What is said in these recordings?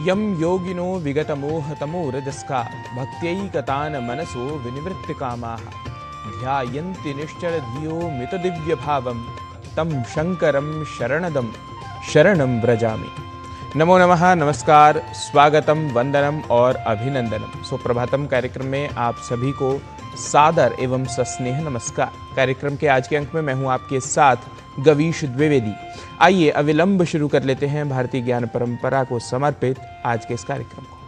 यम योगिनो विगतमोहतमोरजस्का भक्त्यैकतान मनसो विनिवृत्तकामाः ध्यायन्ति निश्चल धियो मितदिव्यभावं तम शंकरं शरणं व्रजामि। नमो नमः, नमस्कार, स्वागतम, वंदनम और अभिनंदनम। सुप्रभातम कार्यक्रम में आप सभी को सादर एवं सस्नेह नमस्कार। कार्यक्रम के आज के अंक में मैं हूं आपके साथ गवीश द्विवेदी। आइए अविलंब शुरू कर लेते हैं भारतीय ज्ञान परंपरा को समर्पित आज के इस कार्यक्रम को।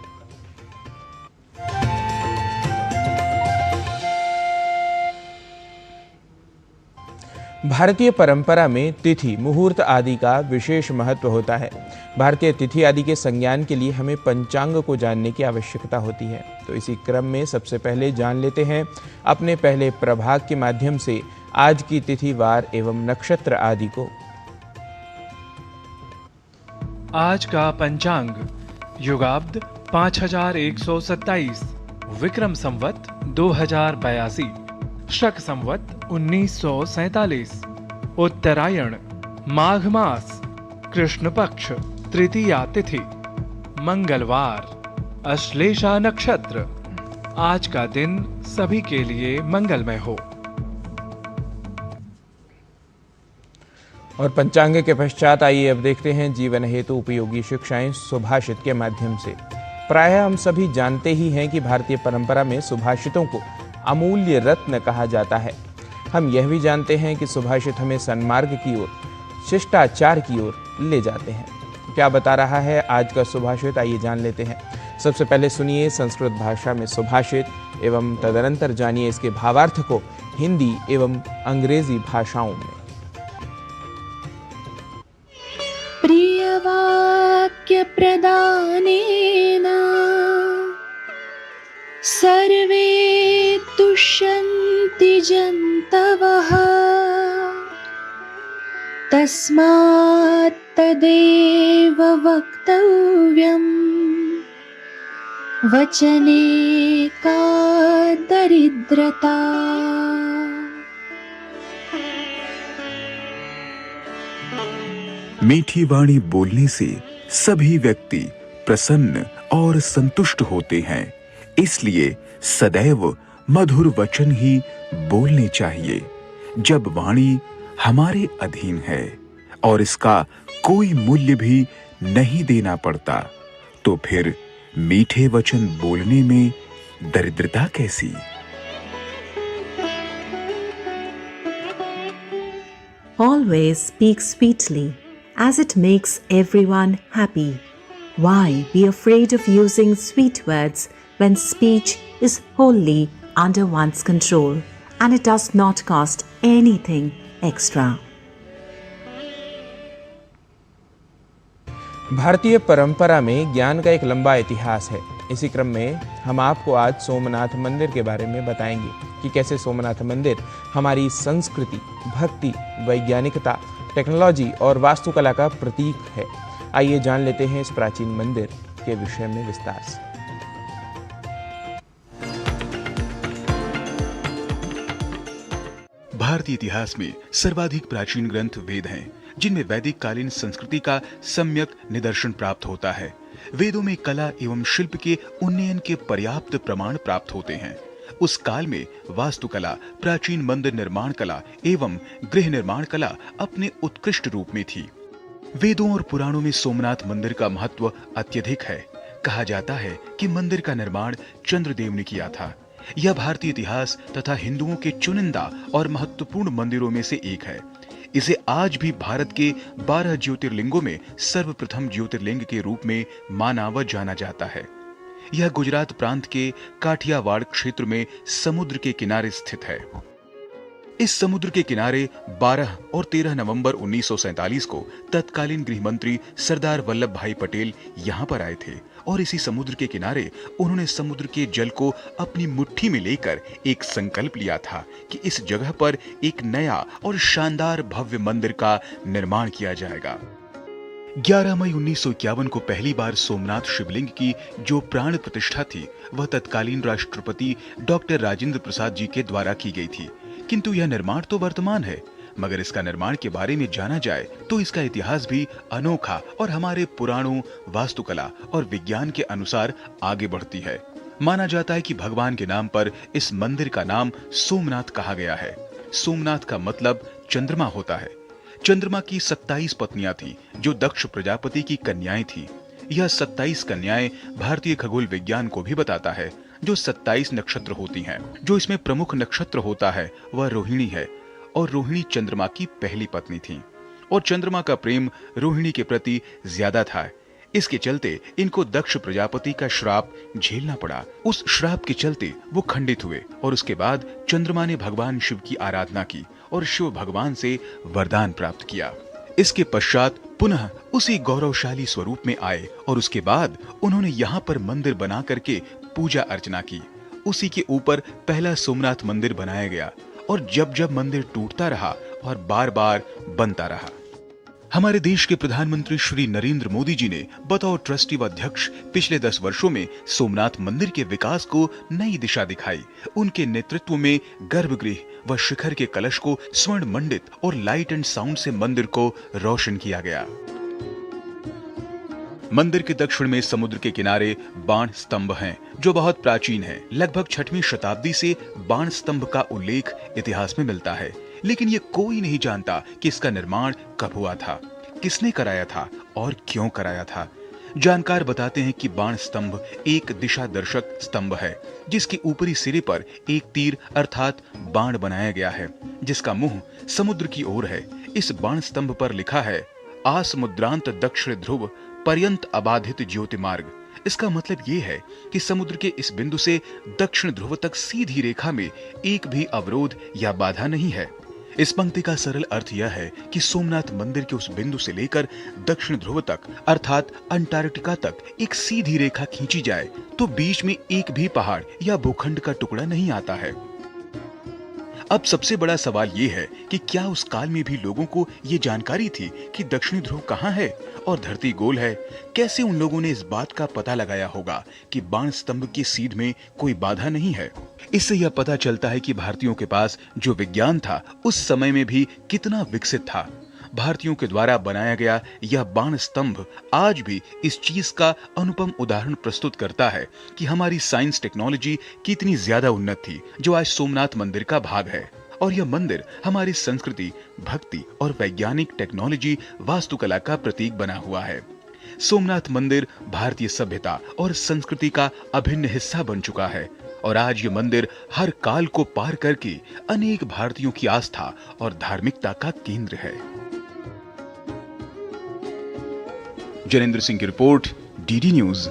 भारतीय परंपरा में तिथि, मुहूर्त आदि का विशेष महत्व होता है। भारतीय तिथि आदि के संज्ञान के लिए हमें पंचांग को जानने की आवश्यकता होती है। तो इसी क्रम में सबसे पहले जान लेते हैं अपने पहले प्रभाग के माध्यम से आज की तिथि, वार एवं नक्षत्र आदि को। आज का पंचांग युगाब्द 5127, विक्रम संवत 2082, शक संवत 1947, उत्तरायण, माघ मास, कृष्ण पक्ष, तृतीया तिथि, मंगलवार, अश्लेषा नक्षत्र। आज का दिन सभी के लिए मंगलमय हो। और पंचांग के पश्चात आइए अब देखते हैं जीवन हेतु उपयोगी शिक्षाएं सुभाषित के माध्यम से। प्रायः हम सभी जानते ही हैं कि भारतीय परंपरा में सुभाषितों को अमूल्य रत्न कहा जाता है। हम यह भी जानते हैं कि सुभाषित हमें सन्मार्ग की ओर, शिष्टाचार की ओर ले जाते हैं। क्या बता रहा है आज का सुभाषित, आइए जान लेते हैं। सबसे पहले सुनिए संस्कृत भाषा में सुभाषित एवं तदनंतर जानिए इसके भावार्थ को हिंदी एवं अंग्रेजी भाषाओं में। प्रियवाक्य प्रदानेन सर्वे तुष्यन्ति जन्तवः तस्मात् तदेव वक्तव्यम् वचने का दरिद्रता। मीठी वाणी बोलने से सभी व्यक्ति प्रसन्न और संतुष्ट होते हैं, इसलिए सदैव मधुर वचन ही बोलने चाहिए। जब वाणी हमारे अधीन है और इसका कोई मूल्य भी नहीं देना पड़ता, तो फिर मीठे वचन बोलने में दरिद्रता कैसी? Always speak sweetly, as it makes everyone happy. Why be afraid of using sweet words when speech is wholly under one's control and it does not cost anything extra? भारतीय परंपरा में ज्ञान का एक लंबा इतिहास है। इसी क्रम में हम आपको आज सोमनाथ मंदिर के बारे में बताएंगे कि कैसे सोमनाथ मंदिर हमारी संस्कृति, भक्ति, वैज्ञानिकता, टेक्नोलॉजी और वास्तुकला का प्रतीक है। आइए जान लेते हैं इस प्राचीन मंदिर के विषय में विस्तार से। भारतीय इतिहास में सर्वाधिक प्राचीन ग्रंथ वेद हैं, जिनमें वैदिक कालीन संस्कृति का सम्यक निदर्शन प्राप्त होता है। वेदों में कला एवं शिल्प के उन्नयन के पर्याप्त प्रमाण प्राप्त होते हैं। उस काल में वास्तुकला, प्राचीन मंदिर निर्माण कला एवं गृह निर्माण कला अपने उत्कृष्ट रूप में थी। वेदों और पुराणों में सोमनाथ मंदिर का महत्व अत्यधिक है। कहा जाता है कि मंदिर का निर्माण चंद्रदेव ने किया था। यह भारतीय इतिहास तथा हिंदुओं के चुनिंदा और महत्वपूर्ण मंदिरों में से एक है। इसे आज भी भारत के 12 ज्योतिर्लिंगों में सर्वप्रथम ज्योतिर्लिंग के रूप में माना व जाना जाता है। यह गुजरात प्रांत के काठियावाड़ क्षेत्र में समुद्र के किनारे स्थित है। इस समुद्र के किनारे 12 और 13 नवंबर 1947 को तत्कालीन गृह मंत्री सरदार वल्लभ भाई पटेल यहां पर आए थे और इसी समुद्र के किनारे उन्होंने समुद्र के जल को अपनी मुट्ठी में लेकर एक संकल्प लिया था कि इस जगह पर एक नया और शानदार भव्य मंदिर का निर्माण किया जाएगा। 11 मई 1951 को पहली बार सोमनाथ शिवलिंग की जो प्राण प्रतिष्ठा थी वह तत्कालीन राष्ट्रपति डॉक्टर राजेंद्र प्रसाद जी के द्वारा की गई थी, किंतु यह निर्माण तो वर्तमान है। मगर इसका निर्माण के बारे में जाना जाए तो इसका इतिहास भी अनोखा और हमारे पुराणों, वास्तुकला और विज्ञान के अनुसार आगे बढ़ती है। माना जाता है कि भगवान के नाम पर इस मंदिर का नाम सोमनाथ कहा गया है। सोमनाथ का मतलब चंद्रमा होता है। चंद्रमा की 27 पत्नियां थीं, जो दक्ष प्रजापति की कन्याएं थीं। यह 27 कन्याएं भारतीय खगोल विज्ञान को भी बताता है। जो 27 नक्षत्र होती हैं, जो इसमें प्रमुख नक्षत्र होता है वह रोहिणी है, और रोहिणी चंद्रमा की पहली पत्नी थी, और चंद्रमा का प्रेम रोहिणी के प्रति ज्यादा था। इसके चलते इनको दक्ष प्रजापति का श्राप झेलना पड़ा। उस श्राप के चलते वो खंडित हुए, और उसके बाद चंद्रमा ने भगवान शिव की आराधना की और शिव भगवान से वरदान प्राप्त किया। इसके पश्चात पुनः उसी गौरवशाली स्वरूप में आए, और उसके बाद उन्होंने यहाँ पर मंदिर बना करके पूजा अर्चना की। उसी के ऊपर पहला सोमनाथ मंदिर बनाया गया, और जब जब मंदिर टूटता रहा और बार बार बनता रहा। हमारे देश के प्रधानमंत्री श्री नरेंद्र मोदी जी ने बतौर ट्रस्टी व अध्यक्ष पिछले 10 वर्षों में सोमनाथ मंदिर के विकास को नई दिशा दिखाई। उनके नेतृत्व में गर्भगृह व शिखर के कलश को स्वर्ण मंडित और लाइट एंड साउंड से मंदिर को रोशन किया गया। मंदिर के दक्षिण में समुद्र के किनारे बाण स्तंभ हैं, जो बहुत प्राचीन हैं। लगभग 6वीं शताब्दी से बाण स्तंभ का उल्लेख इतिहास में मिलता है, लेकिन ये कोई नहीं जानता कि इसका निर्माण कब हुआ था, किसने कराया था और क्यों कराया था। जानकार बताते हैं कि बाण स्तंभ एक दिशा दर्शक स्तंभ है, जिसके ऊपरी सिरे पर एक तीर अर्थात बाण बनाया गया है, जिसका मुंह समुद्र की ओर है। इस बाण स्तंभ पर लिखा है, आसमुद्रांत दक्षिण ध्रुव पर्यंत अबाधित ज्योतिमार्ग। इसका मतलब ये है कि समुद्र के इस बिंदु से दक्षिण ध्रुव तक सीधी रेखा में एक भी अवरोध या बाधा नहीं है। इस पंक्ति का सरल अर्थ यह है कि सोमनाथ मंदिर के उस बिंदु से लेकर दक्षिण ध्रुव तक अर्थात अंटार्कटिका तक एक सीधी रेखा खींची जाए तो बीच में एक भी पहाड़ या भूखंड का टुकड़ा नहीं आता है। अब सबसे बड़ा सवाल ये है कि क्या उस काल में भी लोगों को ये जानकारी थी कि दक्षिणी ध्रुव कहाँ है और धरती गोल है? कैसे उन लोगों ने इस बात का पता लगाया होगा कि बाण स्तंभ की सीध में कोई बाधा नहीं है? इससे यह पता चलता है कि भारतीयों के पास जो विज्ञान था उस समय में भी कितना विकसित था। भारतीयों के द्वारा बनाया गया यह बाण स्तंभ आज भी इस चीज का अनुपम उदाहरण प्रस्तुत करता है कि हमारी साइंस टेक्नोलॉजी कितनी ज्यादा उन्नत थी, जो आज सोमनाथ मंदिर का भाग है। और यह मंदिर हमारी संस्कृति, भक्ति और वैज्ञानिक टेक्नोलॉजी, वास्तुकला का प्रतीक बना हुआ है। सोमनाथ मंदिर भारतीय सभ्यता और संस्कृति का अभिन्न हिस्सा बन चुका है, और आज ये मंदिर हर काल को पार करके अनेक भारतीयों की आस्था और धार्मिकता का केंद्र है। जनेंद्र सिंह की रिपोर्ट, डीडी न्यूज।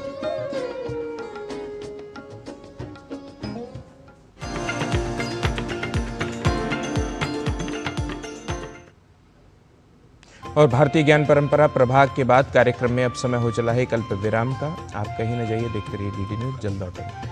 और भारतीय ज्ञान परंपरा प्रभाग के बाद कार्यक्रम में अब समय हो चला है एक अल्प विराम का। आप कहीं न जाइए, देखते रहिए डीडी न्यूज, जल्द लौटेंगे।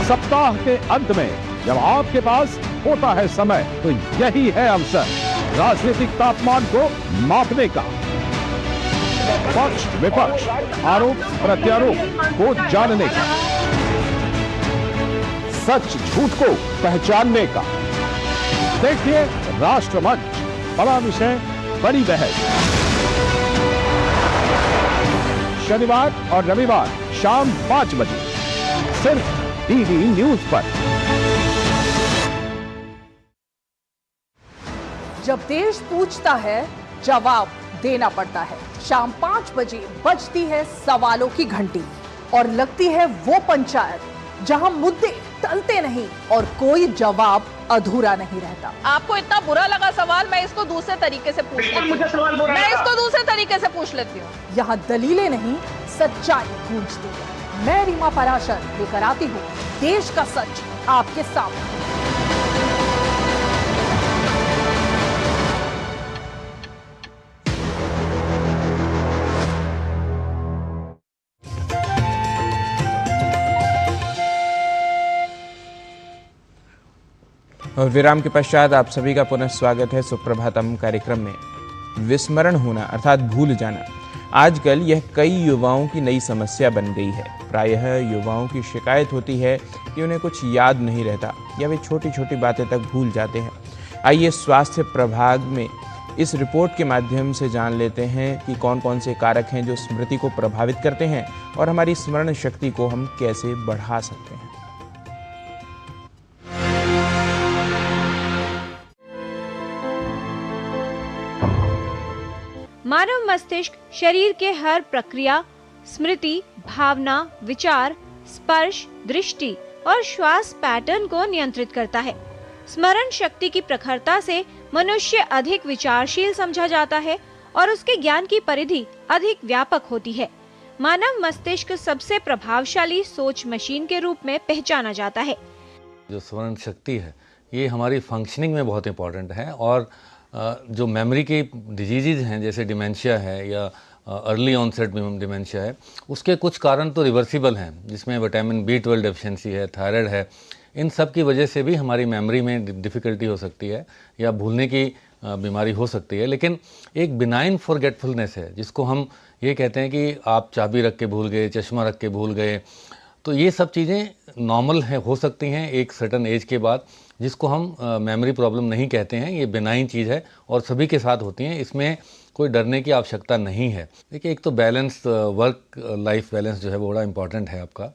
सप्ताह के अंत में जब आपके पास होता है समय, तो यही है अवसर राजनीतिक तापमान को मापने का। पक्ष विपक्ष, आरोप प्रत्यारोप को जानने का, सच झूठ को पहचानने का। देखिए राष्ट्रमंच, बड़ा विषय बड़ी बहस। शनिवार और रविवार शाम 5 बजे सिर्फ डीडी न्यूज पर। जब देश पूछता है, जवाब देना पड़ता है। शाम 5 बजे बजती है सवालों की घंटी, और लगती है वो पंचायत जहां मुद्दे टलते नहीं और कोई जवाब अधूरा नहीं रहता। आपको इतना बुरा लगा सवाल, मैं इसको दूसरे तरीके से पूछ लेती हूँ। मैं इसको दूसरे तरीके से पूछ लेती हूँ। यहाँ दलीलें नहीं, सच्चाई गूंजती है। मैं रीमा पराशर लेकर आती हूँ देश का सच आपके सामने। और विराम के पश्चात आप सभी का पुनः स्वागत है सुप्रभातम कार्यक्रम में। विस्मरण होना अर्थात भूल जाना आजकल यह कई युवाओं की नई समस्या बन गई है। प्रायः युवाओं की शिकायत होती है कि उन्हें कुछ याद नहीं रहता या वे छोटी छोटी बातें तक भूल जाते हैं। आइए स्वास्थ्य प्रभाग में इस रिपोर्ट के माध्यम से जान लेते हैं कि कौन कौन से कारक हैं जो स्मृति को प्रभावित करते हैं और हमारी स्मरण शक्ति को हम कैसे बढ़ा सकते हैं। मानव मस्तिष्क शरीर के हर प्रक्रिया, स्मृति, भावना, विचार, स्पर्श, दृष्टि और श्वास पैटर्न को नियंत्रित करता है। स्मरण शक्ति की प्रखरता से मनुष्य अधिक विचारशील समझा जाता है और उसके ज्ञान की परिधि अधिक व्यापक होती है। मानव मस्तिष्क सबसे प्रभावशाली सोच मशीन के रूप में पहचाना जाता है। जो स्मरण शक्ति है ये हमारी फंक्शनिंग में बहुत इंपॉर्टेंट है और जो मेमोरी की डिजीज़ हैं जैसे डिमेंशिया है या अर्ली ऑनसेट डिमेंशिया है, उसके कुछ कारण तो रिवर्सिबल हैं, जिसमें विटामिन B12 डेफिशिएंसी है, थायराइड है। इन सब की वजह से भी हमारी मेमोरी में डिफ़िकल्टी हो सकती है या भूलने की बीमारी हो सकती है। लेकिन एक बिनाइन फॉरगेटफुलनेस है जिसको हम ये कहते हैं कि आप चाबी रख के भूल गए, चश्मा रख के भूल गए, तो ये सब चीज़ें नॉर्मल है हो सकती हैं एक सर्टन एज के बाद, जिसको हम मेमोरी प्रॉब्लम नहीं कहते हैं। ये बिनाइन चीज़ है और सभी के साथ होती हैं, इसमें कोई डरने की आवश्यकता नहीं है। देखिए, एक तो बैलेंस, वर्क लाइफ बैलेंस जो है वो बड़ा इंपॉर्टेंट है आपका।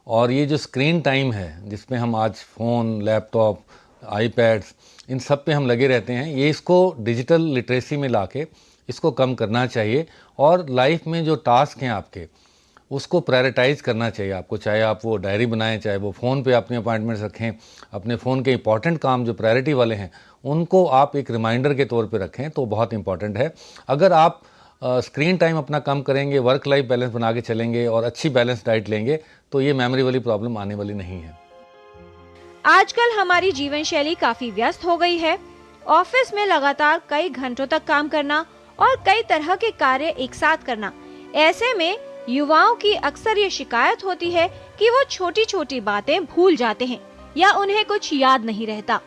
और ये जो स्क्रीन टाइम है जिसमें हम आज फ़ोन, लैपटॉप, आईपैड्स इन सब पे हम लगे रहते हैं, ये इसको डिजिटल लिटरेसी में लाके इसको कम करना चाहिए और लाइफ में जो टास्क हैं आपके उसको प्रायोरिटाइज़ करना चाहिए आपको। चाहे आप वो डायरी बनाएं, चाहे वो फ़ोन पे अपने अपॉइंटमेंट्स रखें, अपने फ़ोन के इंपॉर्टेंट काम जो प्रायोरिटी वाले हैं उनको आप एक रिमाइंडर के तौर पे रखें, तो बहुत इंपॉर्टेंट है। अगर आप स्क्रीन टाइम अपना कम करेंगे, वर्क लाइफ बैलेंस बना के चलेंगे और अच्छी बैलेंस डाइट लेंगे, तो ये मेमोरी वाली प्रॉब्लम आने वाली नहीं है। आजकल हमारी जीवन शैली काफी व्यस्त हो गई है। ऑफिस में लगातार कई घंटों तक काम करना और कई तरह के कार्य एक साथ करना, ऐसे में युवाओं की अक्सर ये शिकायत होती है कि वो छोटी छोटी बातें भूल जाते हैं या उन्हें कुछ याद नहीं रहता।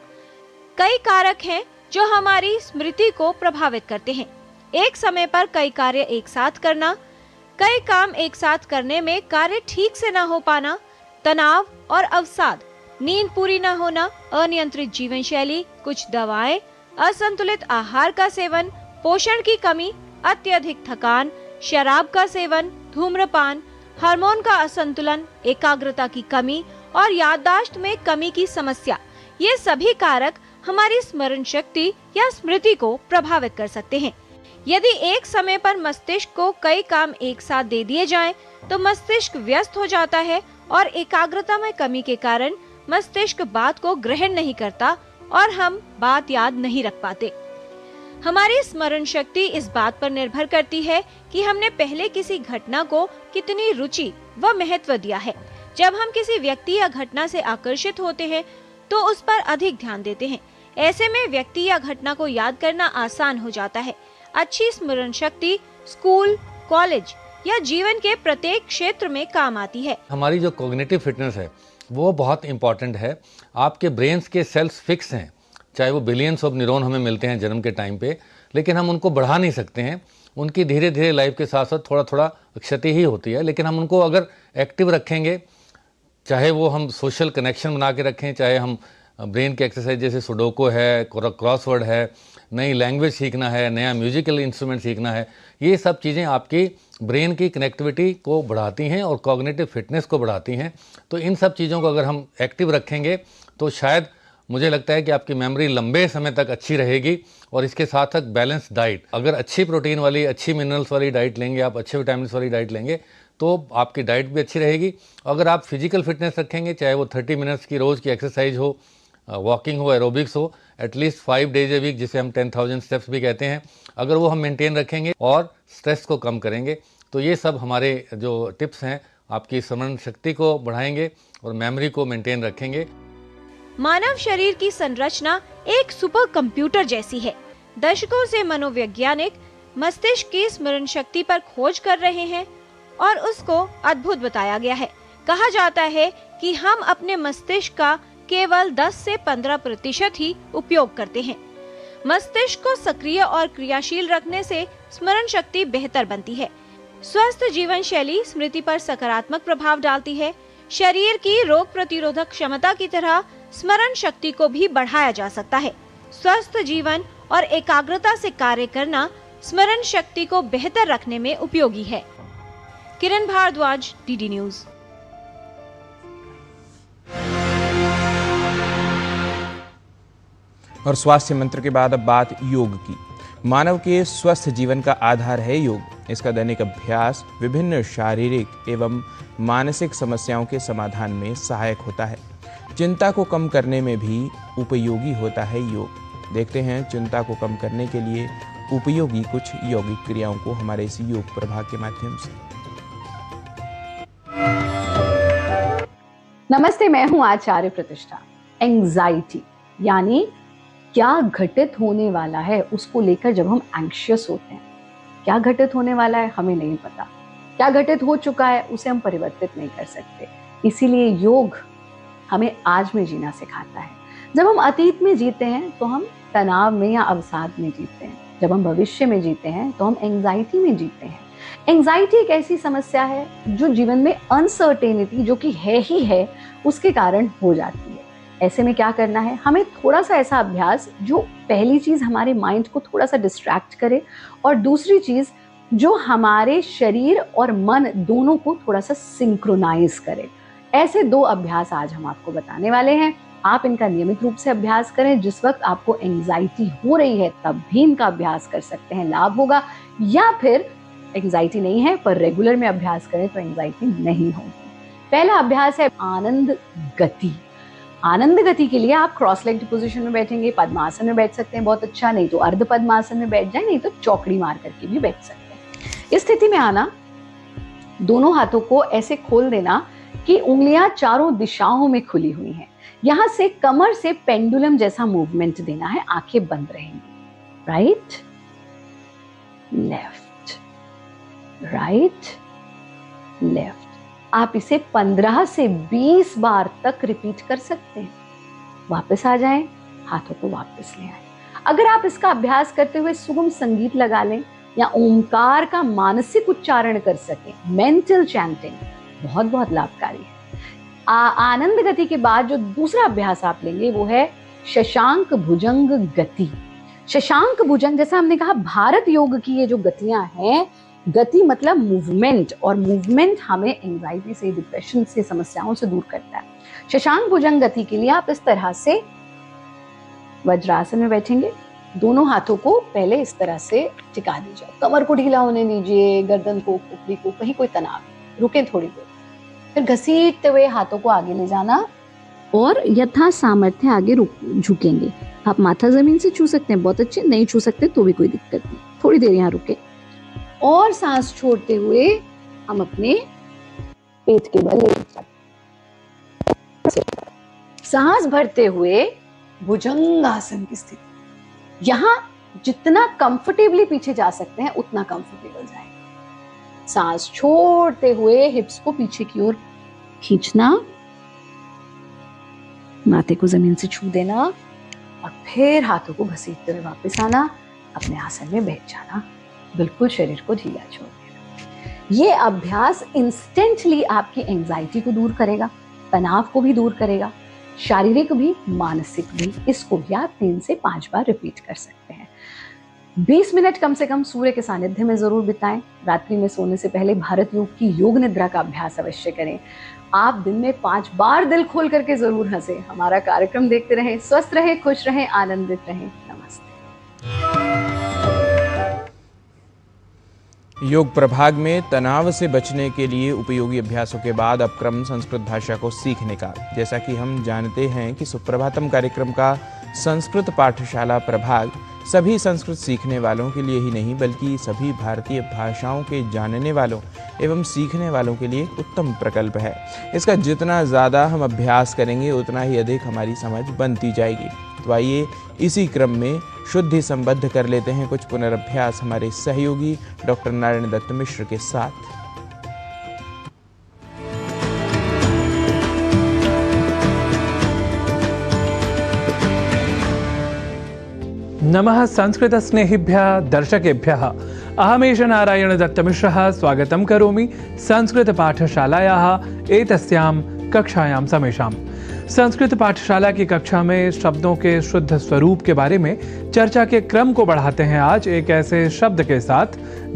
कई कारक हैं जो हमारी स्मृति को प्रभावित करते हैं। एक समय पर कई कार्य एक साथ करना, कई काम एक साथ करने में कार्य ठीक से न हो पाना, तनाव और अवसाद, नींद पूरी न होना, अनियंत्रित जीवन शैली, कुछ दवाएं, असंतुलित आहार का सेवन, पोषण की कमी, अत्यधिक थकान, शराब का सेवन, धूम्रपान, हार्मोन का असंतुलन, एकाग्रता की कमी और याददाश्त में कमी की समस्या, ये सभी कारक हमारी स्मरण शक्ति या स्मृति को प्रभावित कर सकते हैं। यदि एक समय पर मस्तिष्क को कई काम एक साथ दे दिए जाएं, तो मस्तिष्क व्यस्त हो जाता है और एकाग्रता में कमी के कारण मस्तिष्क बात को ग्रहण नहीं करता और हम बात याद नहीं रख पाते। हमारी स्मरण शक्ति इस बात पर निर्भर करती है कि हमने पहले किसी घटना को कितनी रुचि व महत्व दिया है। जब हम किसी व्यक्ति या घटना से आकर्षित होते हैं तो उस पर अधिक ध्यान देते हैं। ऐसे में व्यक्ति या घटना को याद करना आसान हो जाता है। अच्छी स्मरण शक्ति स्कूल, कॉलेज या जीवन के प्रत्येक क्षेत्र में काम आती है। हमारी जो कॉग्निटिव फिटनेस है वो बहुत इंपॉर्टेंट है। आपके ब्रेन्स के सेल्स फिक्स हैं, चाहे वो बिलियंस ऑफ न्यूरॉन हमें मिलते हैं जन्म के टाइम पे, लेकिन हम उनको बढ़ा नहीं सकते हैं। उनकी धीरे धीरे लाइफ के साथ साथ थोड़ा थोड़ा क्षति ही होती है, लेकिन हम उनको अगर एक्टिव रखेंगे, चाहे वो हम सोशल कनेक्शन बना के रखें, चाहे हम ब्रेन के एक्सरसाइज जैसे सुडोको है, क्रॉसवर्ड है, नई लैंग्वेज सीखना है, नया म्यूजिकल इंस्ट्रूमेंट सीखना है, ये सब चीज़ें आपकी ब्रेन की कनेक्टिविटी को बढ़ाती हैं और कॉग्निटिव फिटनेस को बढ़ाती हैं। तो इन सब चीज़ों को अगर हम एक्टिव रखेंगे तो शायद मुझे लगता है कि आपकी मेमोरी लंबे समय तक अच्छी रहेगी। और इसके साथ साथ बैलेंस डाइट, अगर अच्छी प्रोटीन वाली, अच्छी मिनरल्स वाली डाइट लेंगे, आप अच्छे विटामिन वाली डाइट लेंगे तो आपकी डाइट भी अच्छी रहेगी। अगर आप फिजिकल फिटनेस रखेंगे, चाहे वो 30 मिनट्स की रोज़ की एक्सरसाइज हो, वॉकिंग हो, एरोबिक्स हो, एटलीस्ट 5 डेज ए वीक, जिसे हम 10,000 स्टेप्स भी कहते हैं, अगर वो हम मेंटेन रखेंगे और स्ट्रेस को कम करेंगे, तो ये सब हमारे जो टिप्स हैं आपकी स्मरण शक्ति को बढ़ाएंगे और मेमोरी को मेंटेन रखेंगे। मानव शरीर की संरचना एक सुपर कंप्यूटर जैसी है। दशकों से मनोवैज्ञानिक मस्तिष्क की स्मरण शक्ति पर खोज कर रहे हैं और उसको अद्भुत बताया गया है। कहा जाता है कि हम अपने मस्तिष्क का केवल 10 से 15% ही उपयोग करते हैं। मस्तिष्क को सक्रिय और क्रियाशील रखने से स्मरण शक्ति बेहतर बनती है। स्वस्थ जीवन शैली स्मृति पर सकारात्मक प्रभाव डालती है। शरीर की रोग प्रतिरोधक क्षमता की तरह स्मरण शक्ति को भी बढ़ाया जा सकता है। स्वस्थ जीवन और एकाग्रता से कार्य करना स्मरण शक्ति को बेहतर रखने में उपयोगी है। किरण भारद्वाज, डीडी न्यूज। और स्वास्थ्य मंत्र के बाद अब बात योग की। मानव के स्वस्थ जीवन का आधार है योग। इसका दैनिक अभ्यास विभिन्न शारीरिक एवं मानसिक समस्याओं के समाधान में सहायक होता है। चिंता को कम करने में भी उपयोगी होता है योग। देखते हैं चिंता को कम करने के लिए उपयोगी कुछ यौगिक क्रियाओं को हमारे इस योग प्रभाग के माध्यम से। नमस्ते, मैं हूं आचार्य प्रतिष्ठा। एंजाइटी यानी क्या घटित होने वाला है उसको लेकर जब हम एंग्शियस होते हैं, क्या घटित होने वाला है हमें नहीं पता, क्या घटित हो चुका है उसे हम परिवर्तित नहीं कर सकते। इसीलिए योग हमें आज में जीना सिखाता है। जब हम अतीत में जीते हैं तो हम तनाव में या अवसाद में जीते हैं। जब हम भविष्य में जीते हैं तो हम एंजाइटी में जीते हैं। एंजाइटी एक ऐसी समस्या है जो जीवन में अनसर्टेनिटी जो कि है ही है उसके कारण हो जाती है। ऐसे में क्या करना है, हमें थोड़ा सा ऐसा अभ्यास जो पहली चीज हमारे माइंड को थोड़ा सा डिस्ट्रैक्ट करे और दूसरी चीज जो हमारे शरीर और मन दोनों को थोड़ा सा सिंक्रोनाइज करे। ऐसे 2 अभ्यास आज हम आपको बताने वाले हैं। आप इनका नियमित रूप से अभ्यास करें। जिस वक्त आपको एंजाइटी हो रही है तब भी इनका अभ्यास कर सकते हैं, लाभ होगा। या फिर एंजाइटी नहीं है पर रेगुलर में अभ्यास करें तो एंजाइटी नहीं होगी। पहला अभ्यास है आनंद गति। आनंद गति के लिए आप क्रॉस लेग्ड पोजीशन में बैठेंगे, पद्मासन में बैठ सकते हैं, बहुत अच्छा, नहीं तो अर्ध पद्मासन में बैठ जाए, नहीं तो चौकड़ी मार करके भी बैठ सकते हैं। इस स्थिति में आना, दोनों हाथों को ऐसे खोल देना कि उंगलियां चारों दिशाओं में खुली हुई हैं। यहां से कमर से पेंडुलम जैसा मूवमेंट देना है, आंखें बंद रहेंगी। Right, left, right, left. आप इसे 15 से 20 बार तक रिपीट कर सकते हैं। वापस आ जाएं, हाथों को वापस ले आएं। अगर आप इसका अभ्यास करते हुए सुगम संगीत लगा लें या ओमकार का मानसिक उच्चारण कर सकें, मेंटल चैंटिंग, बहुत बहुत लाभकारी है। आनंद गति के बाद जो दूसरा अभ्यास आप लेंगे वो है शशांक भुजंग गति। शशांक भुजंग, जैसा हमने कहा भारत योग की ये जो गतियां हैं, गति मतलब मूवमेंट, और मूवमेंट हमें एंजाइटी से, डिप्रेशन से, समस्याओं से दूर करता है। शशांक भुजंग गति के लिए आप इस तरह से वज्रासन में बैठेंगे। दोनों हाथों को पहले इस तरह से टिका दीजिए, कमर को ढीला होने दीजिए, गर्दन को, खोपड़ी को, कहीं कोई तनाव नहीं, रुके थोड़ी देर। फिर घसीटते हुए हाथों को आगे ले जाना और यथा सामर्थ्य आगे झुकेंगे। आप माथा जमीन से छू सकते हैं, बहुत अच्छे, नहीं छू सकते तो भी कोई दिक्कत नहीं। थोड़ी देर यहाँ रुके और सांस छोड़ते हुए हम अपने पेट के बल लेट सकते। सांस भरते हुए भुजंगासन की स्थिति। यहां जितना कंफर्टेबली पीछे जा सकते हैं उतना कंफर्टेबल जाए। सांस छोड़ते हुए हिप्स को पीछे की ओर खींचना, माथे को जमीन से छू देना और फिर हाथों को घसीटते हुए वापस आना, अपने आसन में बैठ जाना, बिल्कुल शरीर को ढीला छोड़ देना। ये अभ्यास इंस्टेंटली आपकी एंजाइटी को दूर करेगा, तनाव को भी दूर करेगा, शारीरिक भी मानसिक भी। इसको भी आप 3 से 5 बार रिपीट कर सकते हैं। 20 मिनट कम से कम सूर्य के सानिध्य में जरूर बिताएं। रात्रि में सोने से पहले भारत योग की योग निद्रा का अभ्यास अवश्य करें। आप दिन में 5 बार दिल खोल करके जरूर हंसें। हमारा कार्यक्रम देखते रहें, स्वस्थ रहें, खुश रहें, आनंदित रहें। नमस्ते। योग प्रभाग में तनाव से बचने के लिए उपयोगी अभ्यासों के बाद अब क्रम संस्कृत भाषा को सीखने का। जैसा कि हम जानते हैं कि सुप्रभातम कार्यक्रम का संस्कृत पाठशाला प्रभाग सभी संस्कृत सीखने वालों के लिए ही नहीं बल्कि सभी भारतीय भाषाओं के जानने वालों एवं सीखने वालों के लिए एक उत्तम प्रकल्प है। इसका जितना ज़्यादा हम अभ्यास करेंगे उतना ही अधिक हमारी समझ बनती जाएगी। तो आइए इसी क्रम में शुद्धि संबद्ध कर लेते हैं कुछ पुनरअभ्यास हमारे सहयोगी डॉक्टर नारायण दत्त मिश्र के साथ। नमः संस्कृतस्नेहिभ्यः दर्शकेभ्यः अहमेष नारायण दत्तमिश्रः स्वागतं करोमि संस्कृतपाठशालायाः एतस्यां कक्षायां समेषां। संस्कृत पाठशाला की कक्षा में शब्दों के शुद्ध स्वरूप के बारे में चर्चा के क्रम को बढ़ाते हैं आज एक ऐसे शब्द के साथ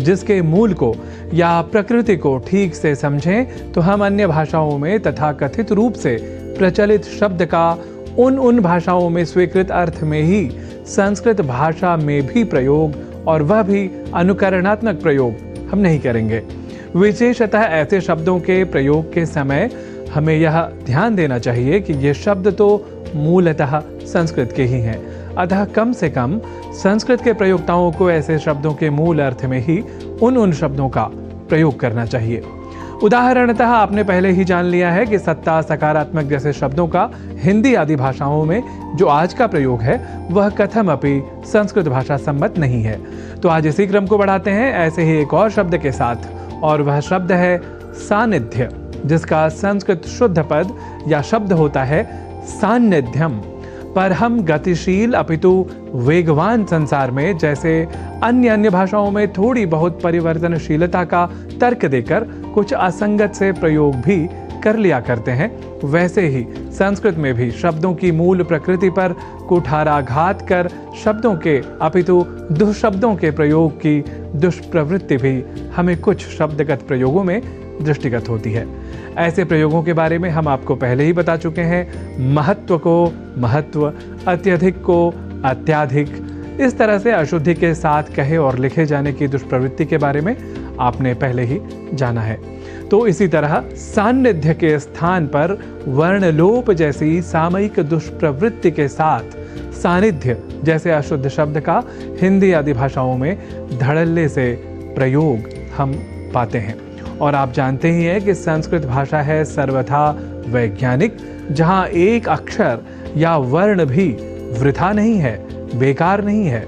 जिसके मूल को या प्रकृति को ठीक से समझें तो हम अन्य भाषाओं में तथाकथित रूप से प्रचलित शब्द का उन भाषाओं में स्वीकृत अर्थ में ही संस्कृत भाषा में भी प्रयोग और वह भी अनुकरणात्मक प्रयोग हम नहीं करेंगे। विशेषतः ऐसे शब्दों के प्रयोग के समय हमें यह ध्यान देना चाहिए कि ये शब्द तो मूलतः संस्कृत के ही हैं, अतः कम से कम संस्कृत के प्रयोक्ताओं को ऐसे शब्दों के मूल अर्थ में ही उन शब्दों का प्रयोग करना चाहिए। उदाहरणतः आपने पहले ही जान लिया है कि सत्ता, सकारात्मक जैसे शब्दों का हिंदी आदि भाषाओं में जो आज का प्रयोग है वह कथमपि संस्कृत भाषा सम्मत नहीं है। तो आज इसी क्रम को बढ़ाते हैं ऐसे ही एक और शब्द के साथ, और वह शब्द है सानिध्य, जिसका संस्कृत शुद्ध पद या शब्द होता है सान्निध्यम। पर हम गतिशील अपितु वेगवान संसार में जैसे अन्य भाषाओं में थोड़ी बहुत परिवर्तनशीलता का तर्क देकर कुछ असंगत से प्रयोग भी कर लिया करते हैं, वैसे ही संस्कृत में भी शब्दों की मूल प्रकृति पर कुठाराघात कर शब्दों के अपितु दुष्शब्दों के प्रयोग की दुष्प्रवृत्ति भी हमें कुछ शब्दगत प्रयोगों में दृष्टिगत होती है। ऐसे प्रयोगों के बारे में हम आपको पहले ही बता चुके हैं। महत्व को महत्व, अत्यधिक को अत्याधिक, इस तरह से अशुद्धि के साथ कहे और लिखे जाने की दुष्प्रवृत्ति के बारे में आपने पहले ही जाना है। तो इसी तरह सान्निध्य के स्थान पर वर्णलोप जैसी सामयिक दुष्प्रवृत्ति के साथ सानिध्य जैसे अशुद्ध शब्द का हिंदी आदि भाषाओं में धड़ल्ले से प्रयोग हम पाते हैं। और आप जानते ही हैं कि संस्कृत भाषा है सर्वथा वैज्ञानिक, जहाँ एक अक्षर या वर्ण भी वृथा नहीं है, बेकार नहीं है।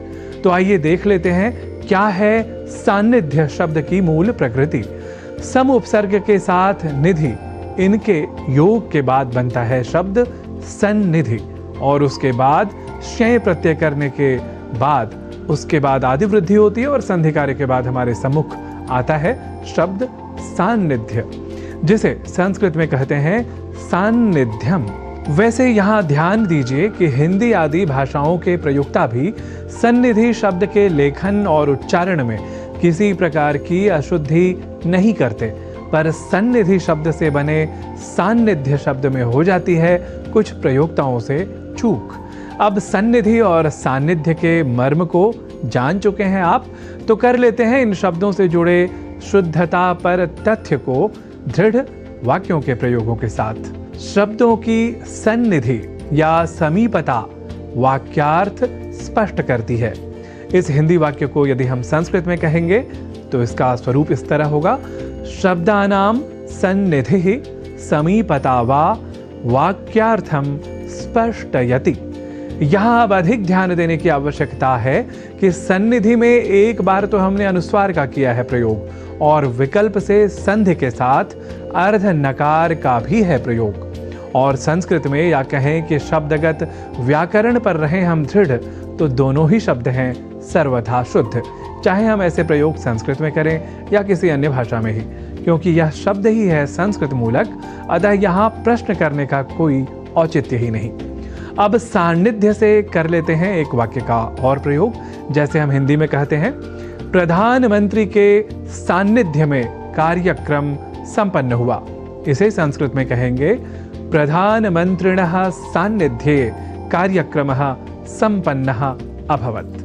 तो आइए देख लेते हैं क्या है सान्निध्य शब्द की मूल प्रकृति। सम उपसर्ग के साथ निधि, इनके योग के बाद बनता है शब्द सन्निधि, और उसके बाद शय प्रत्यय करने के बाद उसके बाद आदि वृद्धि होती है और संधि कार्य के बाद हमारे सम्मुख आता है शब्द सान्निध्य, जिसे संस्कृत में कहते हैं सान्निध्यम। वैसे यहाँ ध्यान दीजिए कि हिंदी आदि भाषाओं के प्रयोक्ता भी सन्निधि शब्द के लेखन और उच्चारण में किसी प्रकार की अशुद्धि नहीं करते, पर सन्निधि शब्द से बने सान्निध्य शब्द में हो जाती है कुछ प्रयोक्ताओं से चूक। अब सन्निधि और सान्निध्य के मर्म को जान चुके हैं आप, तो कर लेते हैं इन शब्दों से जुड़े शुद्धता पर तथ्य को दृढ़ वाक्यों के प्रयोगों के साथ। शब्दों की सन्निधि या समीपता वाक्यार्थ स्पष्ट करती है। इस हिंदी वाक्य को यदि हम संस्कृत में कहेंगे तो इसका स्वरूप इस तरह होगा, शब्दानाम सन्निधि समीपता वा वाक्यार्थम स्पष्टयति। यहाँ अब अधिक ध्यान देने की आवश्यकता है कि सन्निधि में एक बार तो हमने अनुस्वार का किया है प्रयोग, और विकल्प से संधि के साथ अर्ध नकार का भी है प्रयोग। और संस्कृत में या कहें कि शब्दगत व्याकरण पर रहे हम दृढ़, तो दोनों ही शब्द हैं सर्वथा शुद्ध, चाहे हम ऐसे प्रयोग संस्कृत में करें या किसी अन्य भाषा में ही, क्योंकि यह शब्द ही है संस्कृत मूलक, अतः यहाँ प्रश्न करने का कोई औचित्य ही नहीं। अब सान्निध्य से कर लेते हैं एक वाक्य का और प्रयोग, जैसे हम हिंदी में कहते हैं प्रधानमंत्री के सान्निध्य में कार्यक्रम संपन्न हुआ। इसे संस्कृत में कहेंगे प्रधानमंत्रिणः सान्निध्ये कार्यक्रमः संपन्नः अभवत्।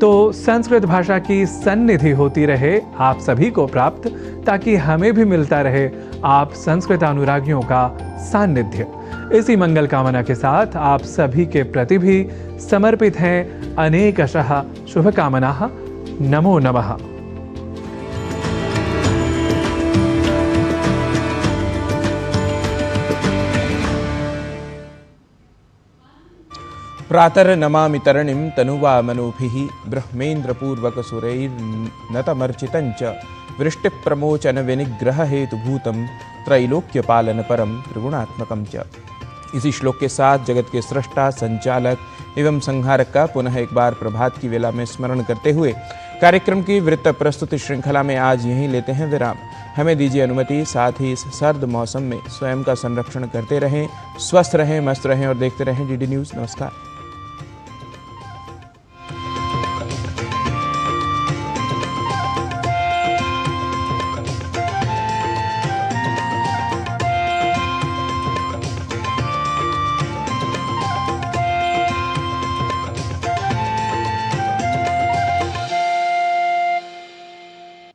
तो संस्कृत भाषा की सन्निधि होती रहे आप सभी को प्राप्त, ताकि हमें भी मिलता रहे आप संस्कृत अनुरागियों का सान्निध्य। इसी मंगल कामना के साथ आप सभी के प्रति भी समर्पित हैं अनेकशः शुभकामनाः। नमो नमः। प्रातर्नमामि तरणिं तनुवा मनोभिः ब्रह्मेन्द्रपूर्वकसुरैर्नतमर्चितञ्च वृष्टिप्रमोचन विनिग्रह हेतुभूतं त्रैलोक्यपालन परं त्रिगुणात्मकं च। इसी श्लोक के साथ जगत के सृष्टा, संचालक एवं संहारक का पुनः एक बार प्रभात की वेला में स्मरण करते हुए कार्यक्रम की वृत्त प्रस्तुति श्रृंखला में आज यहीं लेते हैं विराम। हमें दीजिए अनुमति, साथ ही इस सर्द मौसम में स्वयं का संरक्षण करते रहें, स्वस्थ रहें, मस्त रहें और देखते रहें डीडी न्यूज़। नमस्कार।